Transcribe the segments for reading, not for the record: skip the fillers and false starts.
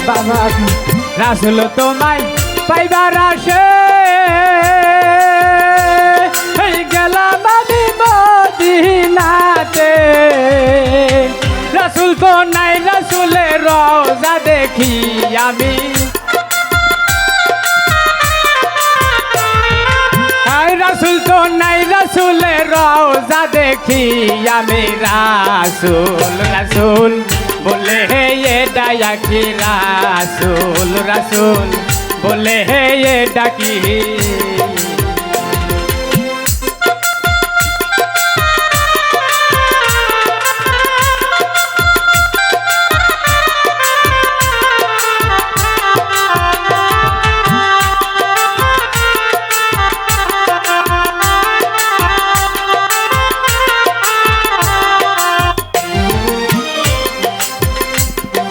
বাবা রাসূল তোমায় পাইবার আসে এই গেলাম আমি মদিনাতে রাসূল তো নাই রাসূলের রওজা দেখি আমি রাসূল তো নাই রাসূলের রওজা দেখি আমি রাসূল রাসূল বলে হে ये ডাকি রাসূল রাসূল বলে হে ये ডাকি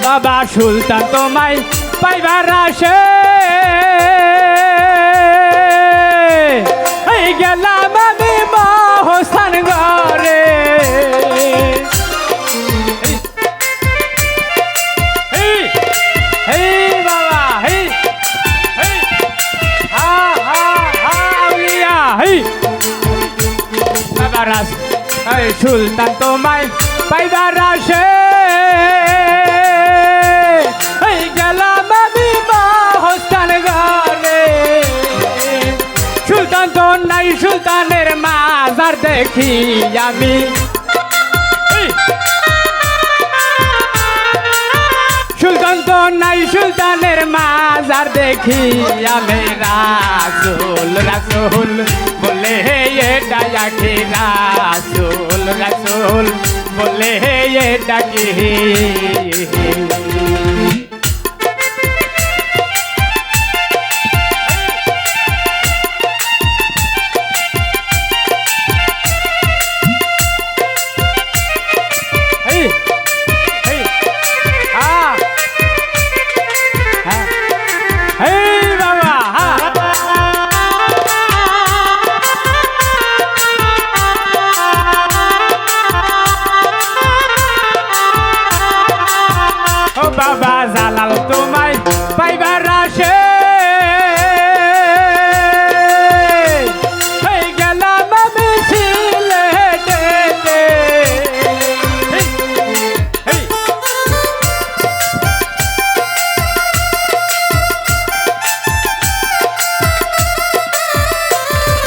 বাবা সুলতান তোমায় পাইবার আসে এই গেলাম আমি মহস্থান ঘরে বাবা বাবা রাস সুলতান তোমায় পাইবার আসে গেলাম আমি মহস্থান ঘরে সুলতান তো নাই সুলতানের মাজার দেখি আমি সুলতান তো নাই সুলতানের মাজার দেখি আমি রাসূল রাসূল বলে হে ये ডাকি রাসূল রাসূল বলে হে ये ডাকি বাবা জালাল তোমায় পাইবার আসে এই গেলাম আমি সিলেটেতে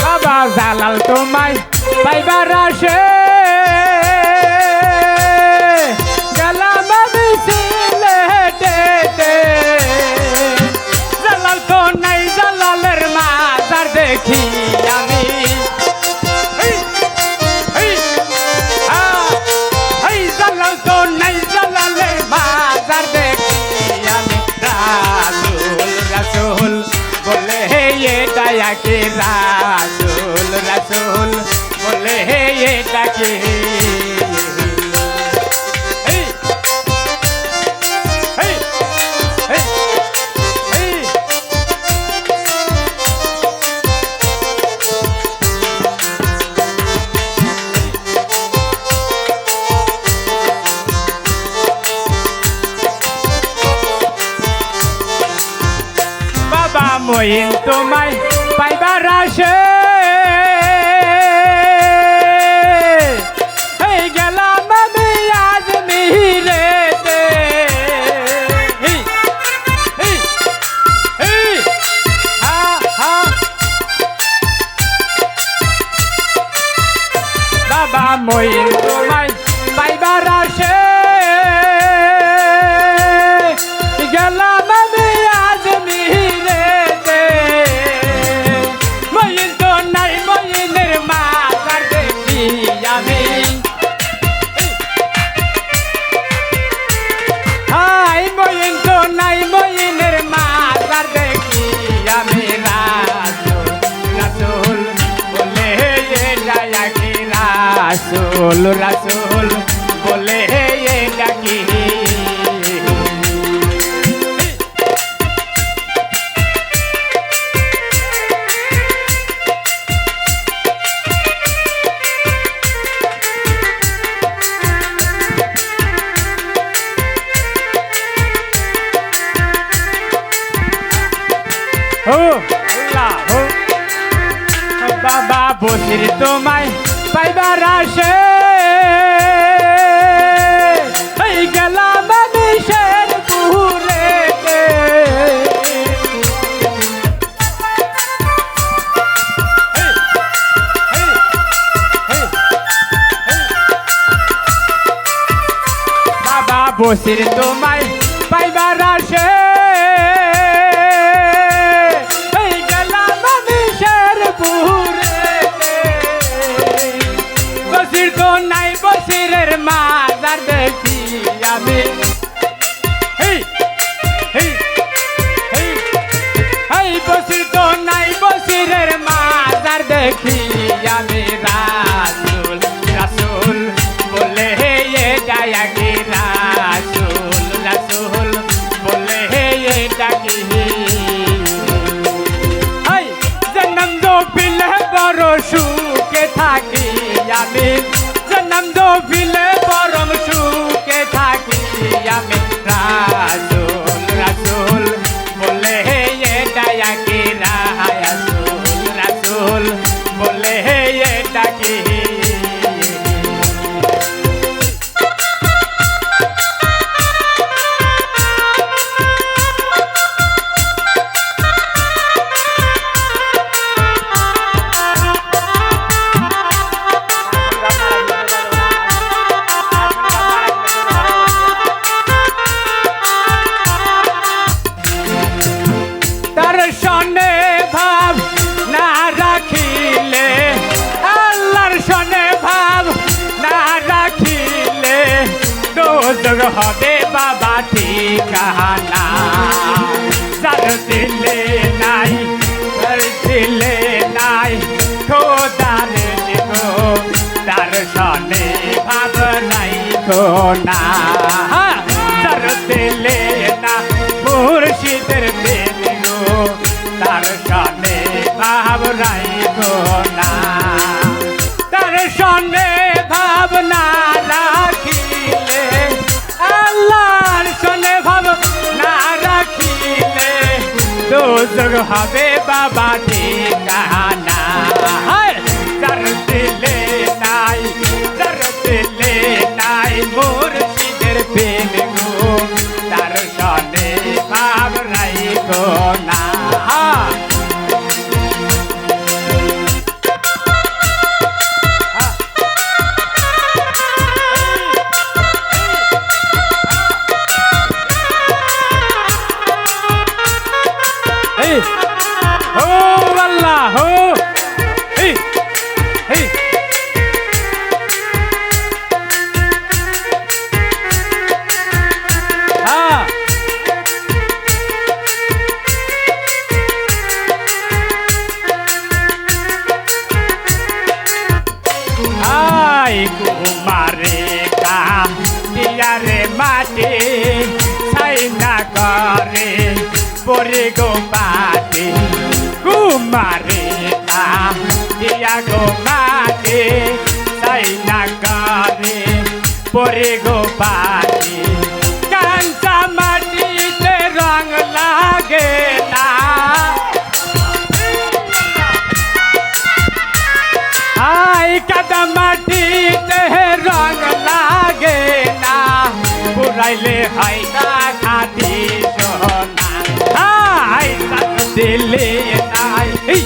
বাবা জালাল তোমায় পাইবার আসে গেলাম আমি জালাল তো নাই জালালের মাজার দেখি আমি জালাল তো নাই জালালের মাজার দেখি আমি রাসূল রাসূল বলে হে ये ডাকি রাসূল রাসূল বলে হে ये ডাকি মহিন তোমায় পাইবার আসে এই গেলাম আমি আজমিরেতে বাবা মহিন তোমায় পাইবার আসে গেলাম আমি আজমিরেতে মহিন তো নাই মহিনের মাজার দেখি আমি হাই মহিন তো নাই মহিনের মাজার দেখি আমি রাসূল রাসূল বলে ডাকি রাসূল রাসূল বলে ডাকি বসির তোমায় পাইবার আসে এই গেলাম আমি শেরপুরে বাবা বসির তোমায় পাইবার আসে এই গেলাম আমি শেরপুরে বসির তো নাই বসিরের মাজার দেখি আমি বসির তো নাই বসিরের মাজার দেখি আমি রাসূল রাসূল বলে এ ডাকি রাসূল রাসূল বলে এ ডাকি জন্ম দো পিলে বড় সুখে থাকি আমি জন্ম দো পিলে পরম সুখে থাকি আমি রাসূল রাসূল বলে এ ডাকি রাসূল রাসূল বলে এ ডাকি দর্শনে ভাব না রাখিলে আল্লাহর সনে ভাব না রাখিলে দোজখ হবে বাবা ঠিকানা যার দিলে নাই যার দিলে নাই খোদার গো দর্শনে ভাব নাই না যার দিলে না মুর্শিদের তার সনে ভাব রাইখো না তার সনে ভাব না রাখিলে আল্লাহর সনে ভাব না রাখিলে দোজখ হবে বাবা ঠিকানা যার দিলে নাই যার দিলে নাই মুর্শিদের প্রেম গো তার সনে ভাব রাইখো না हो अल्लाह हो हे हे हाँ आई कुमारे का दिया रे माटी साइना करे बोरे गो बाटे कुमारे का दिया गो बाटे साइना करे बोरे गो बाटे कांचा माटी से रंग लागे ना आई कदम माटी से रंग लागे ना पुराइले है ना खाती सोना आई दिले नाई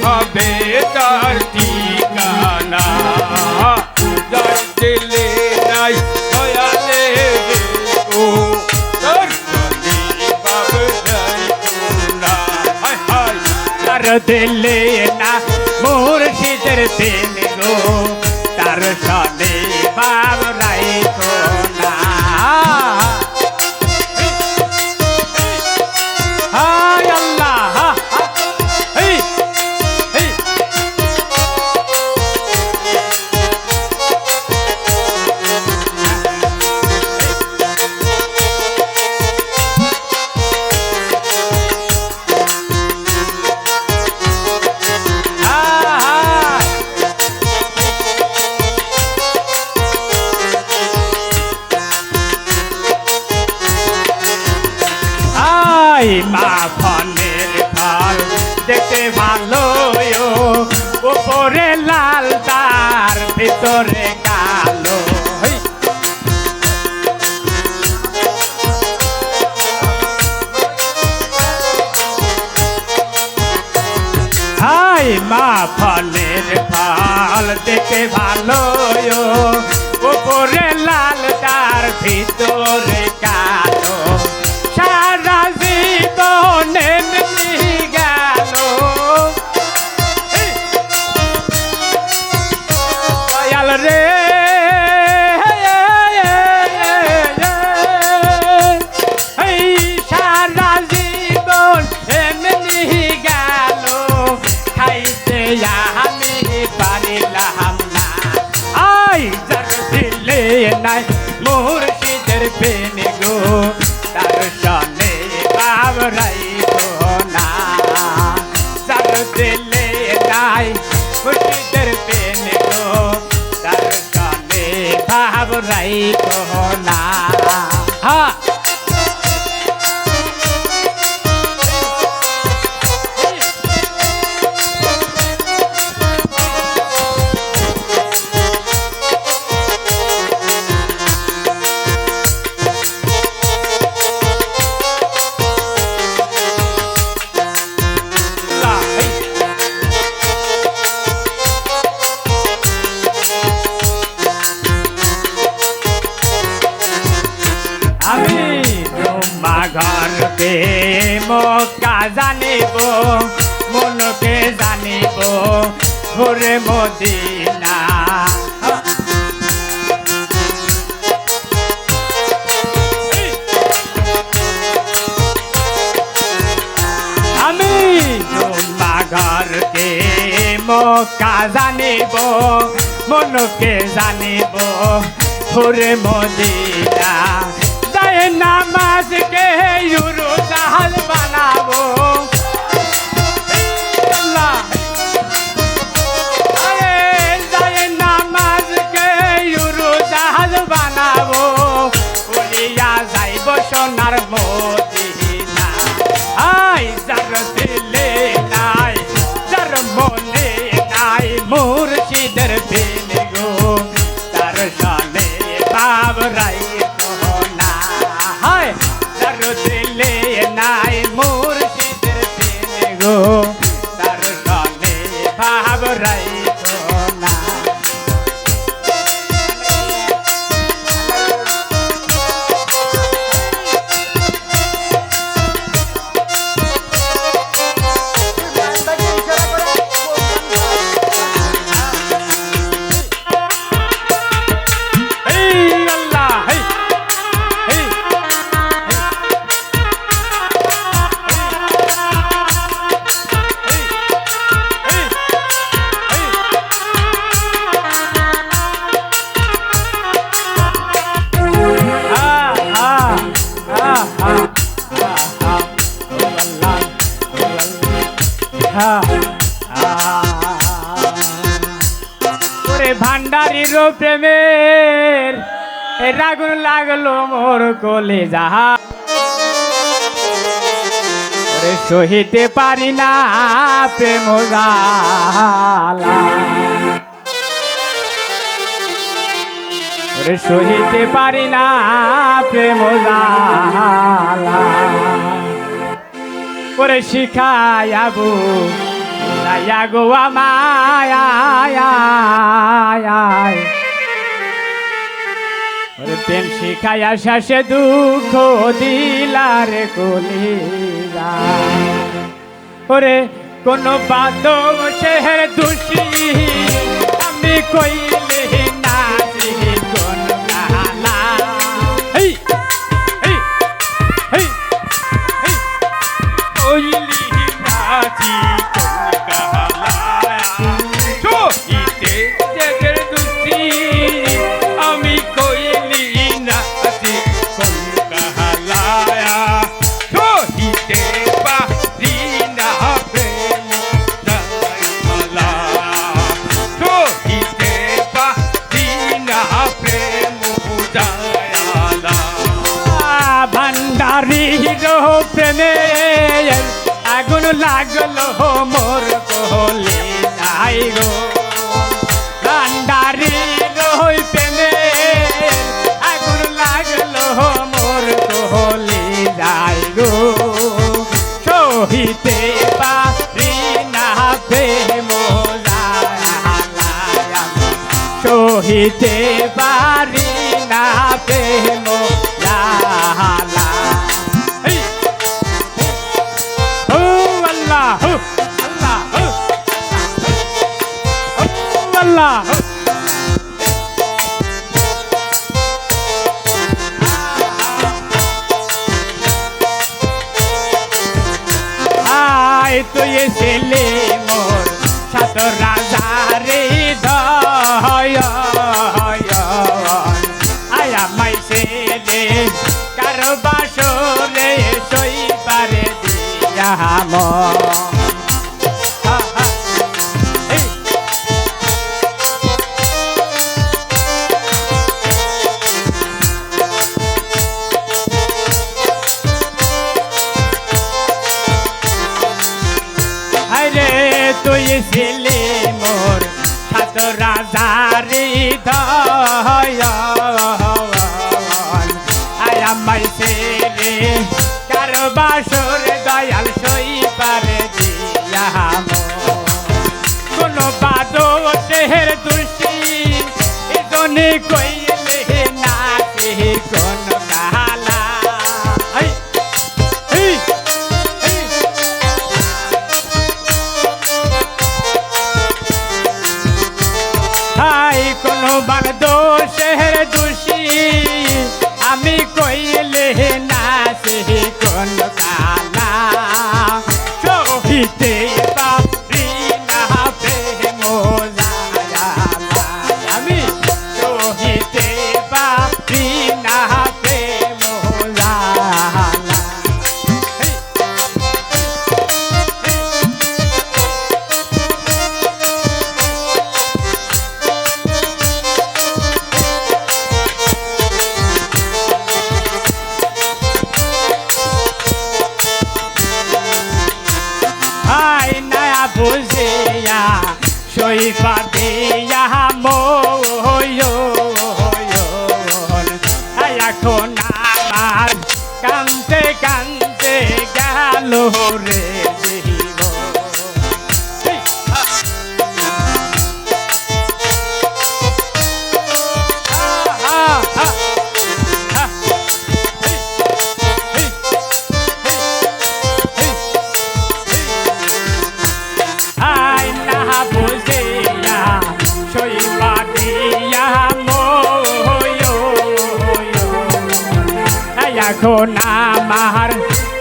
ভাবে তার ঠিকানা যার দিলে নাই দয়ালে ও তার ভাবে না হায় হায় তার দিলে না মুর্শিদের প্রেম গো তার সনে ভাব রাইখো না হায় আল্লাহ তার ভিতরে কালো হাই মা ফলের ফল দেখে ভালো উপরে লাল তার ভিতরে কালো সারা জীবনে গেল দয়াল রে সারা জীবন এমনি গেল খাইতে আমি পারিলাম না আই যার দিলে নাই মুর্শিদের প্রেম গো তার সনে বাবরাই না যার দিলে নাই মুর্শিদের প্রেম গো তার সনে বাবরাই না হ্যাঁ ঘরকে মক্কা জানিব মনকে জানিব ঘুরে মদিনা আমি জুম্মা ঘরকে মক্কা জানিব মনকে জানিব ঘুরে মদিনা নামাজ কে ইউরো জাহাজ বানাবো নামাজ কে ইউরো জাহাজ বানাবো উড়িয়া যাইব সোনার মদিনা আই যার দিলে নাই যার মনে নাই মুর্শিদের প্রেম গো তার সনে বাবরাই দিলে নাই মুর্শিদের প্রেম গো তার সনে বাবরাই না ভান্ডারির প্রেমের রাগুন লাগলো মোর কোলে যাহা সহিতে পারি না প্রেম জালা সহিতে পারি না প্রেম জালা ওরে শিখায়াবো গো আমায় প্রেম শিখায়া শেষে দুঃখ দিলারে কলিজা ওরে কোন বাদম শেহের দোষী আমি কইলে নাচি কোন গালা কইলি নাচি প্রেমে আগুন লাগলো মোর কোলে যাই গো সহিতে পারি না প্রেম জ্বালা। ও আল্লাহ আল্লাহ আল্লাহ আয় তুই ছেলে মোর সাত রাজারে আয়া মাই ছেলে কারো বাসরে সই পারে দিয়া মন। তুই ছেলে মোর সাত রাজারি আয়া মাই ছেলে কারো বাসর দয়াল সই পারে দিয়া কোন বাদো শেহের দুষি এজনে কইলে না কোন কালা। কোনো বান দোষের দোষী আমি কইলে না সে কোন কালা। সহিতে পারি না প্রেম জ্বালা আমি সহিতে পারি না প্রেম জ্বালা। বুঝিয়া সই পাদিয়া মন এখন আমার কান্দতে কান্দতে গেল রে এখন আমার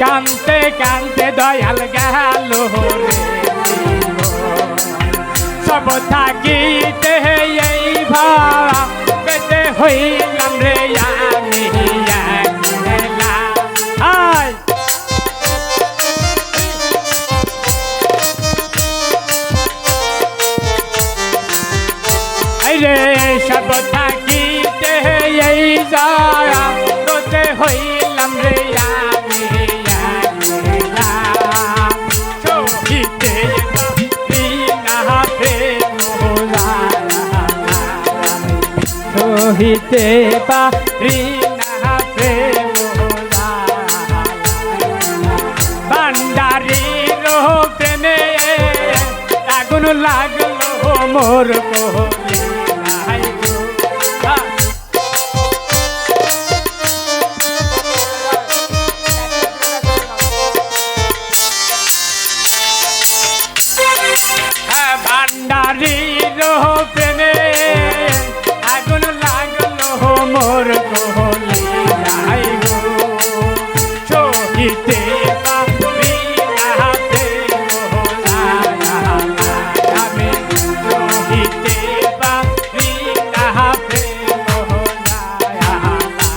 কান্দতে কান্দতে দয়াল গেল রে সব থাকিতে এই ভাবে হইলাম রে আমি একলা। রে সব থাকিতে এই যারা তোতে হইলাম রে আমি একলা। সহিতে পারি না প্রেম জ্বালা সহিতে পারি না প্রেম জ্বালা। ভান্ডারির প্রেমে আগুন লাগলো মোর কোলে ভান্ডারির প্রেমে আগুন লাগলো মোর কোলে গো সহিতে পারি না প্রেম জ্বালা আমি সহিতে পারি না প্রেম জ্বালা আমি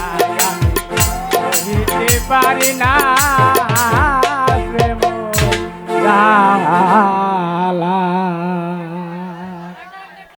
সহিতে পারি না প্রেম জ্বালা।